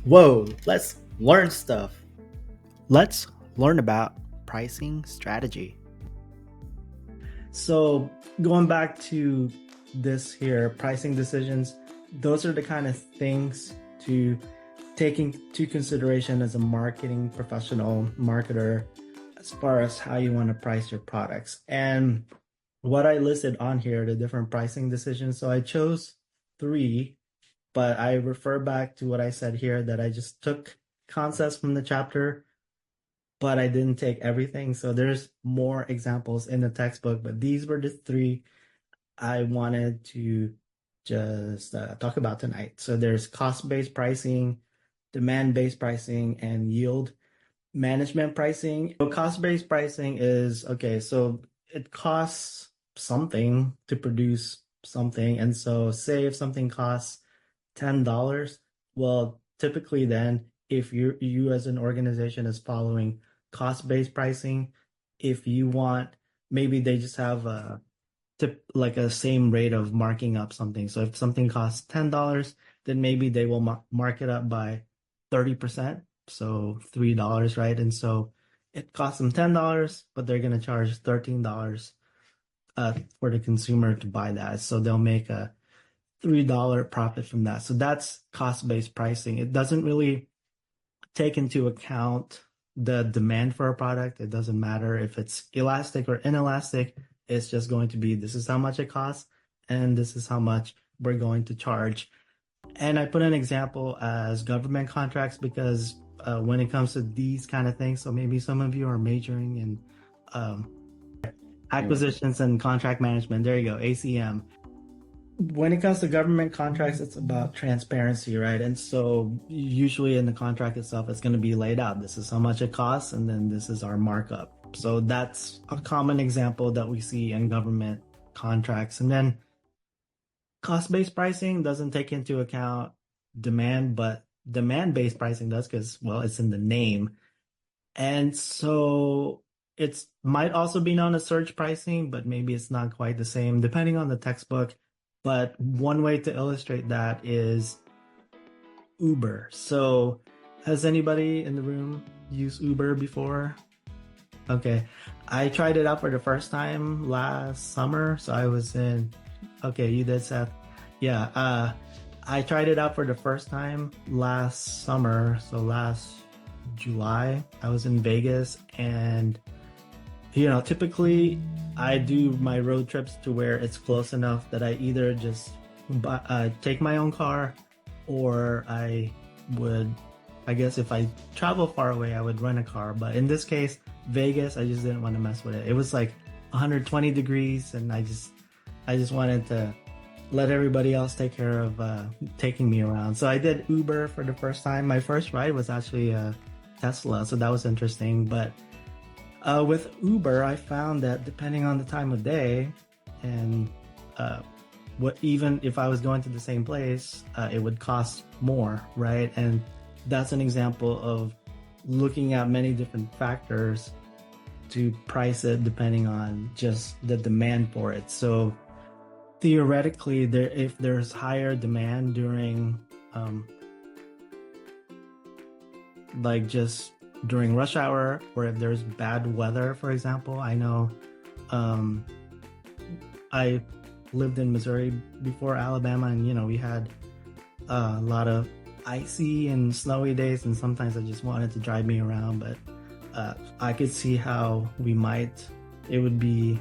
Whoa, let's learn stuff. Let's learn about pricing strategy. So, going back to this here, pricing decisions, those are the kind of things to take into consideration as a marketing professional, marketer, as far as how you want to price your products. And what I listed on here, the different pricing decisions. So I chose three, but I refer back to what I said here that I just took concepts from the chapter, but I didn't take everything. So there's more examples in the textbook, but these were the three I wanted to just talk about tonight. So there's cost-based pricing, demand-based pricing, and yield management pricing. So cost-based pricing is okay, so it costs something to produce something. And so say if something costs $10, well, typically then if you as an organization is following cost-based pricing, if you want, maybe they just have a like a same rate of marking up something. So if something costs $10, then maybe they will mark it up by 30%, so $3, right? And so it costs them $10, but they're going to charge $13 for the consumer to buy that. So they'll make a $3 profit from that. So that's cost-based pricing. It doesn't really take into account the demand for a product. It doesn't matter if it's elastic or inelastic. It's just going to be this is how much it costs, and this is how much we're going to charge. And I put an example as government contracts because when it comes to these kind of things, so maybe some of you are majoring in um, acquisitions and contract management. There you go, ACM. When it comes to government contracts, it's about transparency, right? And so usually in the contract itself, it's going to be laid out. This is how much it costs, and then this is our markup. So that's a common example that we see in government contracts. And then cost-based pricing doesn't take into account demand, but demand-based pricing does because, well, it's in the name. And so it's might also be known as surge pricing, but maybe it's not quite the same depending on the textbook. But one way to illustrate that is Uber. So has anybody in the room used Uber before? Okay. I tried it out for the first time last summer. So I was in, okay, you did, Seth. Yeah. I tried it out for the first time last summer. So last July, I was in Vegas, and typically I do my road trips to where it's close enough that I either just take my own car, or I guess if I travel far away, I would rent a car. But in this case, Vegas, I just didn't want to mess with it. It was like 120 degrees, and I just wanted to let everybody else take care of taking me around. So I did Uber for the first time. My first ride was actually a Tesla, so that was interesting. But with Uber, I found that depending on the time of day and what even if I was going to the same place, it would cost more, right? And that's an example of looking at many different factors to price it depending on just the demand for it. So theoretically, if there's higher demand during like just during rush hour, or if there's bad weather, for example. I know I lived in Missouri before Alabama, and we had a lot of icy and snowy days, and sometimes I just wanted to drive me around. But I could see how it would be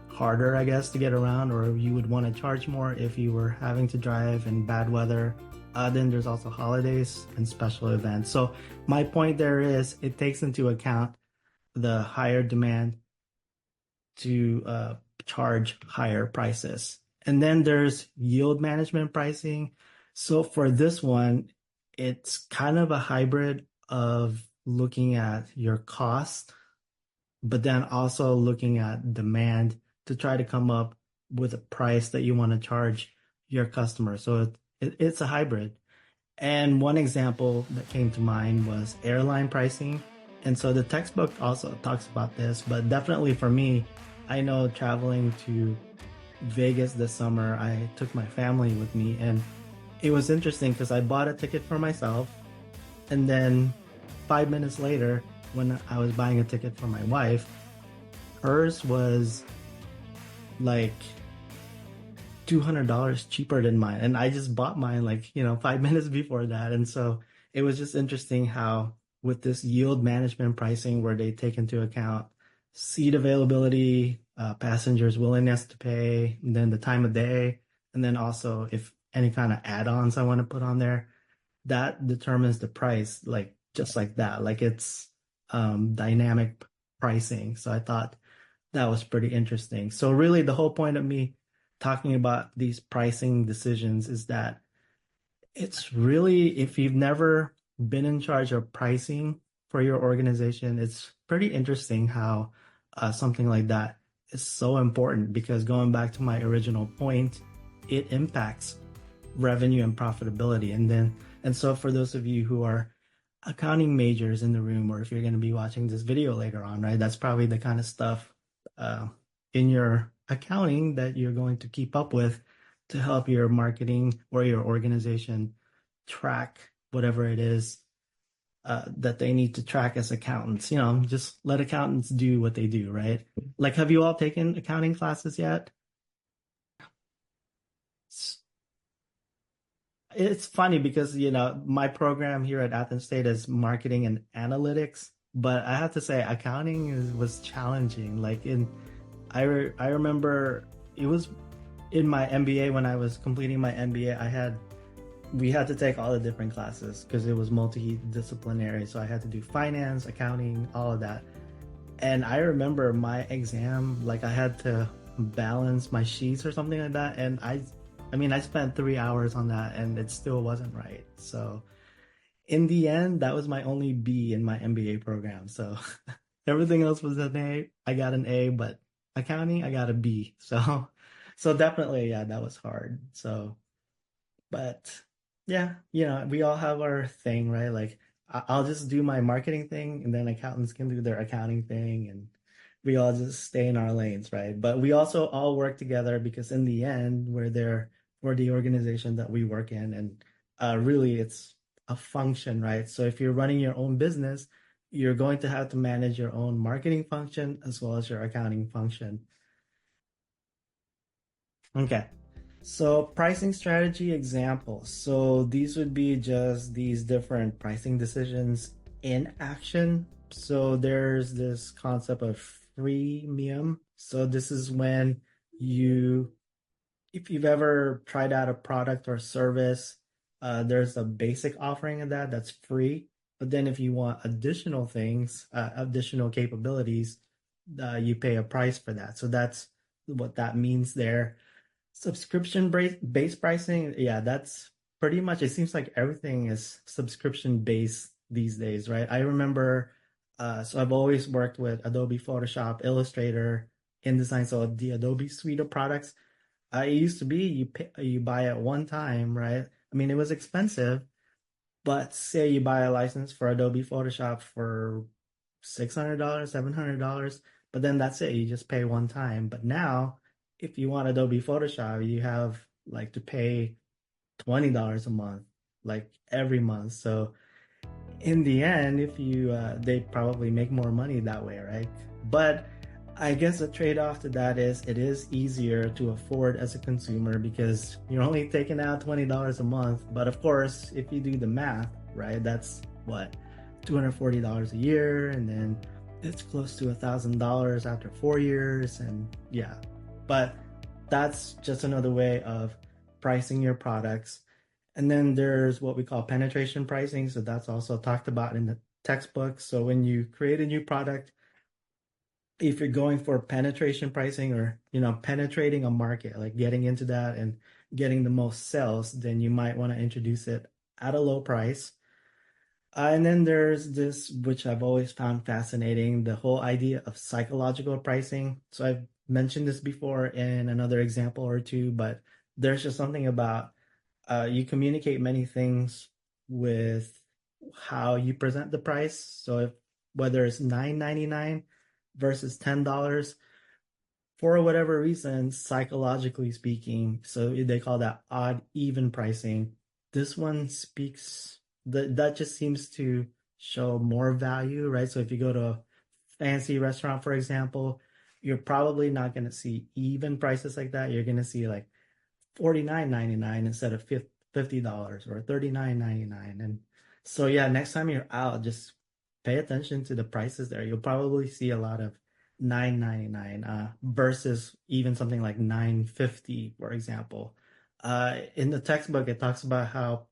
harder, I guess, to get around, or you would want to charge more if you were having to drive in bad weather. Then there's also holidays and special events. So my point there is it takes into account the higher demand to charge higher prices. And then there's yield management pricing. So for this one, it's kind of a hybrid of looking at your cost, but then also looking at demand to try to come up with a price that you want to charge your customer. So it's a hybrid. And one example that came to mind was airline pricing. And so the textbook also talks about this, but definitely for me, I know traveling to Vegas this summer, I took my family with me, and it was interesting because I bought a ticket for myself, and then 5 minutes later, when I was buying a ticket for my wife, hers was like $200 cheaper than mine. And I just bought mine like, 5 minutes before that. And so it was just interesting how with this yield management pricing where they take into account seat availability, passengers' willingness to pay, and then the time of day, and then also if any kind of add-ons I want to put on there, that determines the price, like just like that. Like it's dynamic pricing. So I thought that was pretty interesting. So really the whole point of me talking about these pricing decisions is that it's really, if you've never been in charge of pricing for your organization, it's pretty interesting how something like that is so important because going back to my original point, it impacts revenue and profitability. And so for those of you who are accounting majors in the room, or if you're going to be watching this video later on, right, that's probably the kind of stuff uh, in your accounting that you're going to keep up with to help your marketing or your organization track whatever it is that they need to track as accountants. Just let accountants do what they do, right? Like, have you all taken accounting classes yet? It's funny because, my program here at Athens State is marketing and analytics, but I have to say was challenging. I remember it was in my MBA when I was completing my MBA, we had to take all the different classes because it was multidisciplinary. So I had to do finance, accounting, all of that. And I remember my exam, like I had to balance my sheets or something like that. And I spent 3 hours on that and it still wasn't right. So in the end, that was my only B in my MBA program. So everything else was an A. I got an A, but accounting, I got a B. So definitely, yeah, that was hard. So, but yeah, we all have our thing, right? Like I'll just do my marketing thing and then accountants can do their accounting thing and we all just stay in our lanes, right? But we also all work together because in the end, we're there for the organization that we work in. And really, it's a function, right? So if you're running your own business, you're going to have to manage your own marketing function as well as your accounting function. Okay. So pricing strategy examples. So these would be just these different pricing decisions in action. So there's this concept of freemium. So this is when if you've ever tried out a product or service, there's a basic offering of that's free. But then if you want additional things, additional capabilities, you pay a price for that. So that's what that means there. Subscription based pricing, yeah, that's pretty much, it seems like everything is subscription based these days, right? I remember, so I've always worked with Adobe Photoshop, Illustrator, InDesign, so the Adobe suite of products. It used to be you buy it one time, right? I mean, it was expensive, but say you buy a license for Adobe Photoshop for $600, $700, but then that's it. You just pay one time. But now, if you want Adobe Photoshop, you have like to pay $20 a month, like every month. So in the end, if they probably make more money that way, right? But I guess a trade-off to that is it is easier to afford as a consumer because you're only taking out $20 a month. But of course, if you do the math, right, that's what, $240 a year, and then it's close to $1,000 after 4 years, and yeah. But that's just another way of pricing your products. And then there's what we call penetration pricing. So that's also talked about in the textbook. So when you create a new product, if you're going for penetration pricing or penetrating a market, like getting into that and getting the most sales, then you might want to introduce it at a low price. And then there's this, which I've always found fascinating, the whole idea of psychological pricing. So I've mentioned this before in another example or two, but there's just something about you communicate many things with how you present the price. So whether it's $9.99 versus $10, for whatever reason, psychologically speaking, so they call that odd even pricing. this one speaks that just seems to show more value, right? So if you go to a fancy restaurant, for example, you're probably not going to see even prices like that. You're going to see like $49.99 instead of $50 or $39.99. And so yeah, next time you're out, just pay attention to the prices there. You'll probably see a lot of $9.99 versus even something like $9.50, for example. In the textbook, it talks about how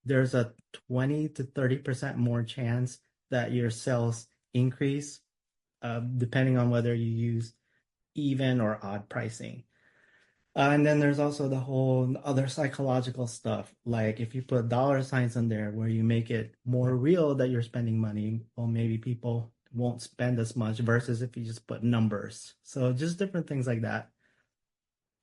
there's a 20 to 30% more chance that your sales increase depending on whether you use even or odd pricing. And then there's also the whole other psychological stuff. Like if you put dollar signs on there where you make it more real that you're spending money, well, maybe people won't spend as much versus if you just put numbers. So just different things like that.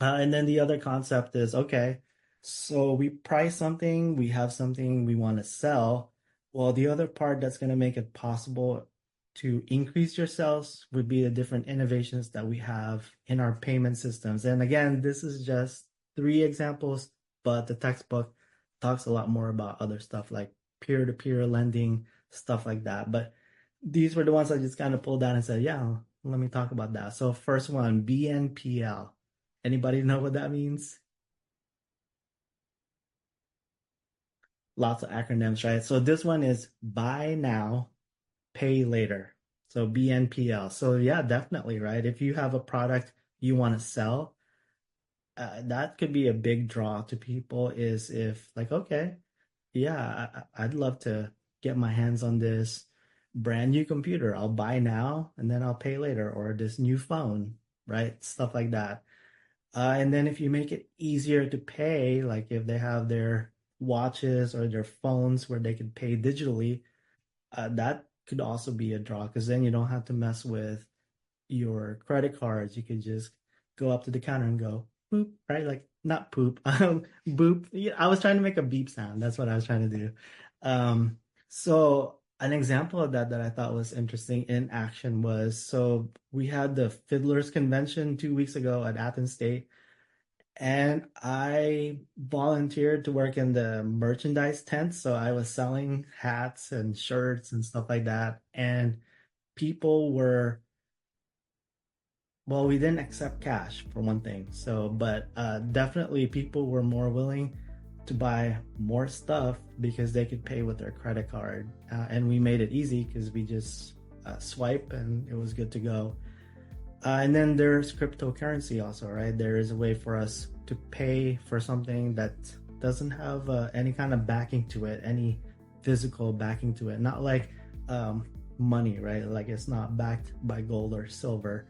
And then the other concept is okay, so we price something, we have something we want to sell. Well, the other part that's going to make it possible to increase your sales would be the different innovations that we have in our payment systems. And again, this is just three examples, but the textbook talks a lot more about other stuff like peer to peer lending, stuff like that. But these were the ones I just kind of pulled out and said, yeah, let me talk about that. So, first one, BNPL. Anybody know what that means? Lots of acronyms, right? So this one is buy now, pay later. So BNPL. So yeah, definitely, right? If you have a product you want to sell, that could be a big draw to people is if like, okay, yeah, I'd love to get my hands on this brand new computer. I'll buy now and then I'll pay later, or this new phone, right? Stuff like that. And then if you make it easier to pay, like if they have their watches or their phones where they can pay digitally, that could also be a draw because then you don't have to mess with your credit cards. You could just go up to the counter and go boop, right? Like not poop, boop. Yeah, I was trying to make a beep sound. That's what I was trying to do. So an example of that I thought was interesting in action was so we had the Fiddlers Convention 2 weeks ago at Athens State, and I volunteered to work in the merchandise tent. So I was selling hats and shirts and stuff like that. And people were, well, we didn't accept cash for one thing. So, but definitely people were more willing to buy more stuff because they could pay with their credit card. And we made it easy because we just swipe and it was good to go. And then there's cryptocurrency also, right? There is a way for us to pay for something that doesn't have any kind of backing to it, any physical backing to it. Not like money, right? Like it's not backed by gold or silver.